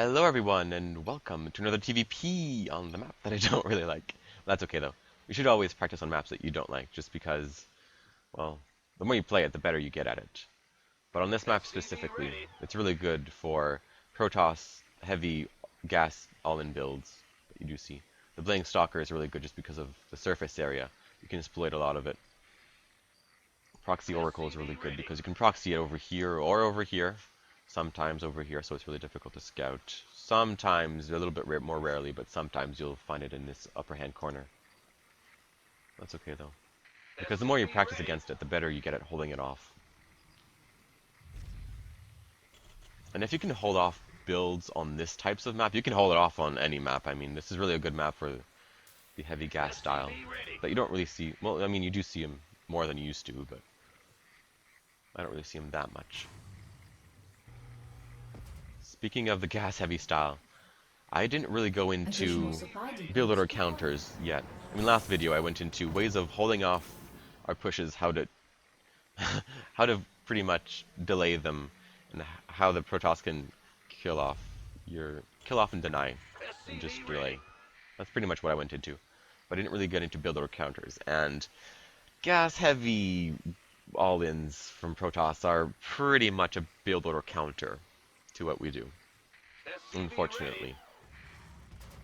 Hello everyone, and welcome to another TVP on the map that I don't really like. That's okay though. You should always practice on maps that you don't like, just because, well, the more you play it, the better you get at it. But on this map specifically, it's really good for Protoss heavy gas all-in builds that you do see. The Bling Stalker is really good just because of the surface area. You can exploit a lot of it. Proxy Oracle is really good because you can proxy it over here or over here. Sometimes over here, so it's really difficult to scout. Sometimes, a little bit more rarely, but sometimes you'll find it in this upper hand corner. That's okay though, because the more you practice against it, the better you get at holding it off. And if you can hold off builds on this types of map, you can hold it off on any map. I mean, this is really a good map for the heavy gas style that you don't really see. Well, I mean, you do see them more than you used to, but I don't really see them that much. Speaking of the gas-heavy style, I didn't really go into build order counters yet. I mean, last video I went into ways of holding off our pushes, how to how to pretty much delay them, and how the Protoss can kill off and deny and just delay. That's pretty much what I went into. But I didn't really get into build order counters, and gas-heavy all-ins from Protoss are pretty much a build order counter to what we do, unfortunately.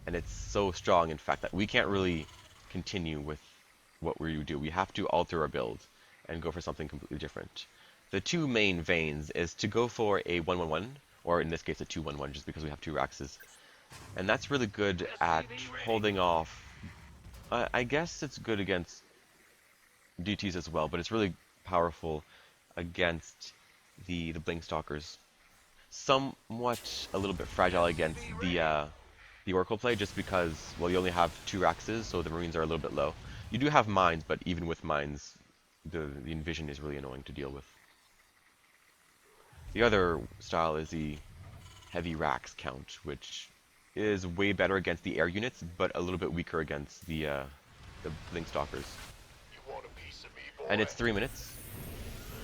And it's so strong, in fact, that we can't really continue with what we do. We have to alter our build and go for something completely different. The two main veins is to go for a 1-1-1, or in this case a 2-1-1, just because we have two Raxes. And that's really good at holding off. I guess it's good against DTs as well, but it's really powerful against the Blink Stalkers. Somewhat a little bit fragile against the Oracle play, just because, well, you only have two Raxes, so the Marines are a little bit low. You do have mines, but even with mines, the Envision is really annoying to deal with. The other style is the heavy Rax count, which is way better against the air units, but a little bit weaker against the Blink Stalkers. And it's 3 minutes.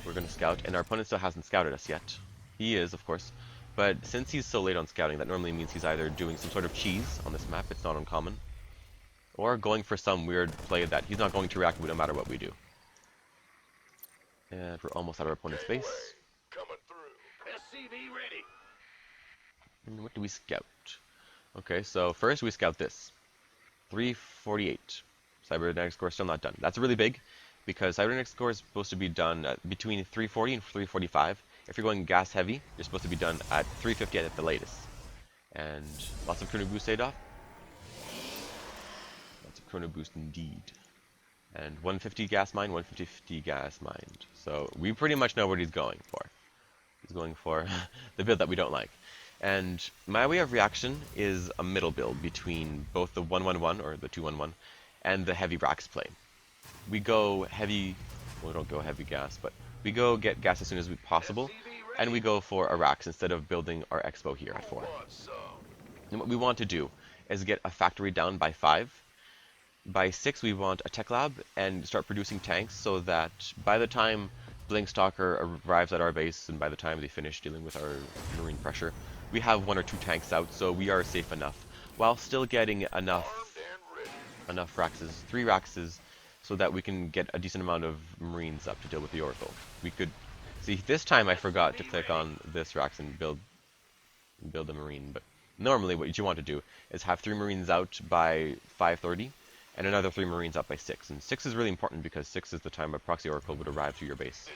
We're going to scout, and our opponent still hasn't scouted us yet. He is, of course. But since he's so late on scouting, that normally means he's either doing some sort of cheese on this map, it's not uncommon, or going for some weird play that he's not going to react no matter what we do. And we're almost out of our opponent's base. And what do we scout? Okay, so first we scout this. 348. Cybernetic score still not done. That's really big, because cybernetic score is supposed to be done between 340 and 345. If you're going gas heavy, you're supposed to be done at 350 at the latest. And lots of chrono boost stayed off. Lots of chrono boost indeed. And 150 gas mine, 150 gas mined. So we pretty much know what he's going for. He's going for the build that we don't like. And my way of reaction is a middle build between both the 1-1-1 or the 2-1-1 and the heavy Rax play. We go heavy, well, we don't go heavy gas, but we go get gas as soon as possible, and we go for a Rax instead of building our Expo here at 4. And what we want to do is get a factory down by 5. By 6 we want a tech lab and start producing tanks, so that by the time Blink Stalker arrives at our base and by the time they finish dealing with our marine pressure, we have 1 or 2 tanks out, so we are safe enough, while still getting enough Raxes, 3 Raxes, so that we can get a decent amount of Marines up to deal with the Oracle. We could see this time I forgot to click on this Rax and build a Marine, but normally what you want to do is have 3 Marines out by 5:30 and another 3 Marines up by 6. And 6 is really important because 6 is the time a proxy Oracle would arrive to your base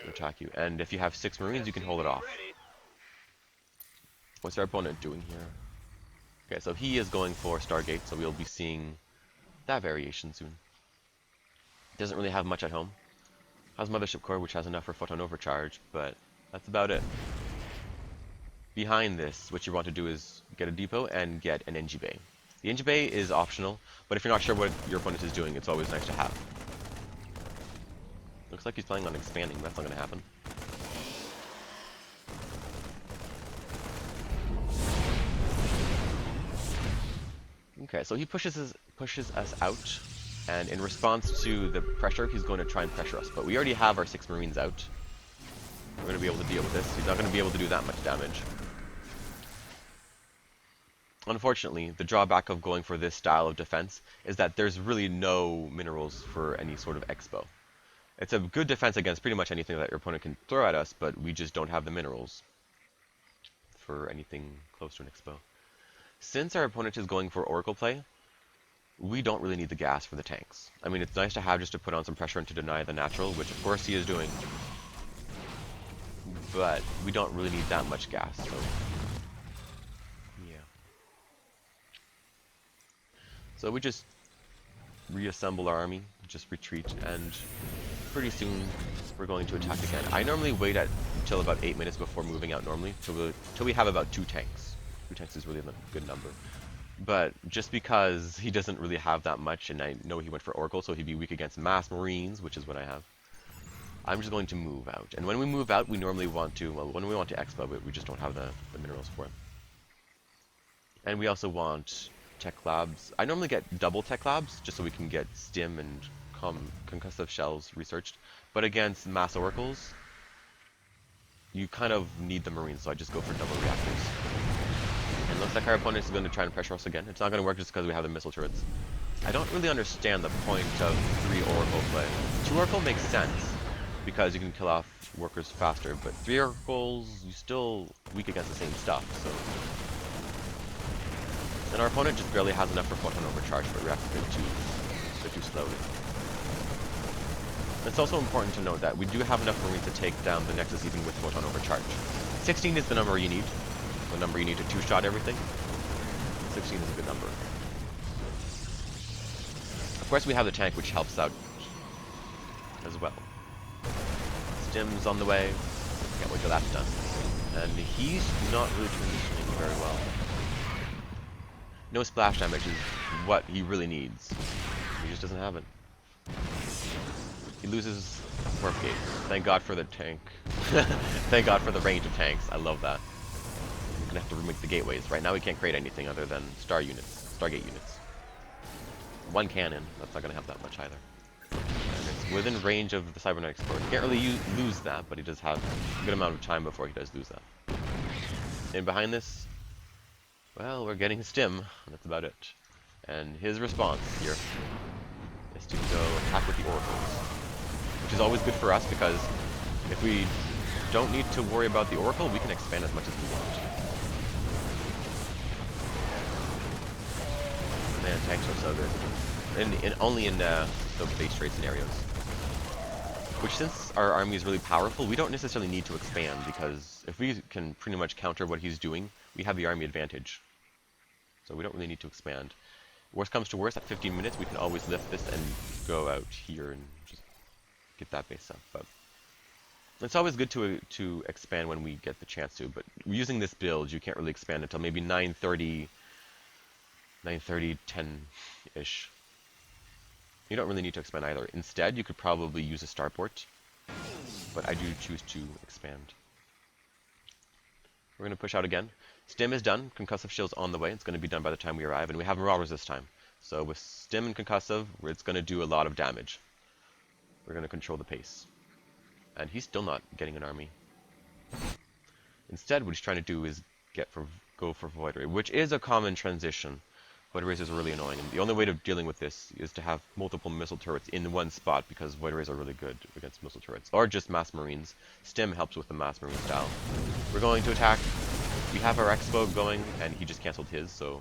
and attack you. And if you have 6 Marines, you can hold it off. What's our opponent doing here? Okay, so he is going for Stargate, so we'll be seeing that variation soon. Doesn't really have much at home. Has Mothership Core, which has enough for Photon Overcharge, but that's about it. Behind this, what you want to do is get a depot and get an NG Bay. The NG Bay is optional, but if you're not sure what your opponent is doing, it's always nice to have. Looks like he's planning on expanding, but that's not going to happen. Okay, so he pushes us out. And in response to the pressure, he's going to try and pressure us. But we already have our 6 Marines out. We're going to be able to deal with this. He's not going to be able to do that much damage. Unfortunately, the drawback of going for this style of defense is that there's really no minerals for any sort of expo. It's a good defense against pretty much anything that your opponent can throw at us, but we just don't have the minerals for anything close to an expo. Since our opponent is going for Oracle play, we don't really need the gas for the tanks. I mean, it's nice to have just to put on some pressure and to deny the natural, which of course he is doing, but we don't really need that much gas, so yeah. So we just reassemble our army, just retreat, and pretty soon we're going to attack again. I normally wait until about 8 minutes before moving out normally, till we have about 2 tanks. 2 tanks is really a good number. But just because he doesn't really have that much, and I know he went for Oracle, so he'd be weak against mass Marines, which is what I have, I'm just going to move out. And when we move out, we normally want to, well, when we want to expo, but we just don't have the minerals for it. And we also want tech labs. I normally get double tech labs, just so we can get stim and concussive shells researched. But against mass oracles, you kind of need the Marines, so I just go for double reactors. And looks like our opponent is going to try and pressure us again. It's not going to work just because we have the missile turrets. I don't really understand the point of 3 Oracle play. 2 Oracle makes sense, because you can kill off workers faster, but 3 Oracles, you're still weak against the same stuff, so... And our opponent just barely has enough for photon overcharge, but reacts too slowly. It's also important to note that we do have enough Marines to take down the Nexus even with photon overcharge. 16 is the number you need. The number you need to 2-shot everything. 16 is a good number. Of course we have the tank, which helps out as well. Stim's on the way. Can't wait till that's done. And he's not really transitioning very well. No splash damage is what he really needs. He just doesn't have it. He loses Morph Gate. Thank God for the tank. Thank God for the range of tanks. I love that. We're gonna have to remake the gateways. Right now we can't create anything other than Stargate units. 1 cannon. That's not gonna have that much either. And it's within range of the Cybernetics core. Can't really lose that, but he does have a good amount of time before he does lose that. And behind this, well, we're getting stim. That's about it. And his response here is to go attack with the oracles, which is always good for us because if we don't need to worry about the oracle, we can expand as much as we want. Man, tanks are so good. Only in the base trade scenarios. Which, since our army is really powerful, we don't necessarily need to expand, because if we can pretty much counter what he's doing, we have the army advantage. So we don't really need to expand. Worst comes to worst, at 15 minutes, we can always lift this and go out here and just get that base up. But it's always good to expand when we get the chance to, but using this build, you can't really expand until maybe 9:30, 10-ish. You don't really need to expand either. Instead, you could probably use a starport, but I do choose to expand. We're going to push out again. Stim is done. Concussive shield's on the way. It's going to be done by the time we arrive, and we have Marauders this time. So with Stim and Concussive, it's going to do a lot of damage. We're going to control the pace. And he's still not getting an army. Instead, what he's trying to do is go for Void Ray, which is a common transition. Void Rays is really annoying, and the only way of dealing with this is to have multiple missile turrets in one spot, because Void Rays are really good against missile turrets, or just mass marines. Stim helps with the mass marine style. We're going to attack. We have our expo going, and he just canceled his, so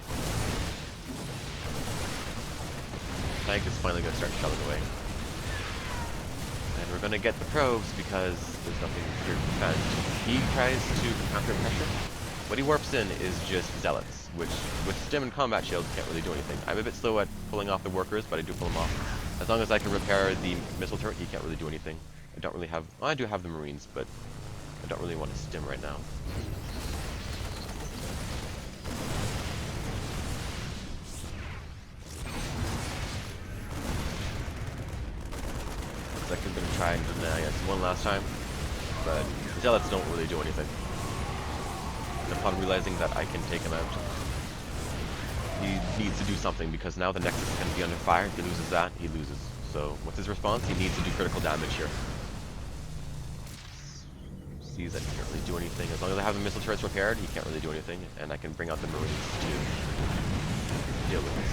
tank is finally going to start shelling away. And we're going to get the probes because there's nothing here to defend. He tries to counter pressure. What he warps in is just zealots, which with stim and combat shields can't really do anything. I'm a bit slow at pulling off the workers, but I do pull them off. As long as I can repair the missile turret, he can't really do anything. I don't really have... Well, I do have the marines, but I don't really want to stim right now. Looks like he's going to try and deny us one last time, but the zealots don't really do anything. And upon realizing that I can take him out, he needs to do something, because now the Nexus is going to be under fire. If he loses that, he loses. So what's his response? He needs to do critical damage here. sees that he can't really do anything. As long as I have the missile turrets repaired, he can't really do anything, and I can bring out the Marines to deal with this.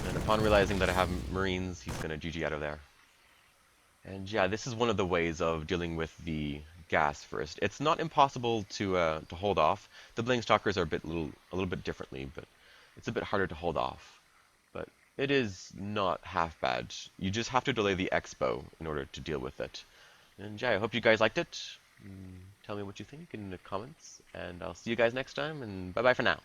And upon realizing that I have Marines, he's going to GG out of there. And yeah, this is one of the ways of dealing with the gas first. It's not impossible to hold off. The Bling Stalkers are a little bit differently, but it's a bit harder to hold off. But it is not half bad. You just have to delay the Expo in order to deal with it. And yeah, I hope you guys liked it. Tell me what you think in the comments, and I'll see you guys next time, and bye-bye for now.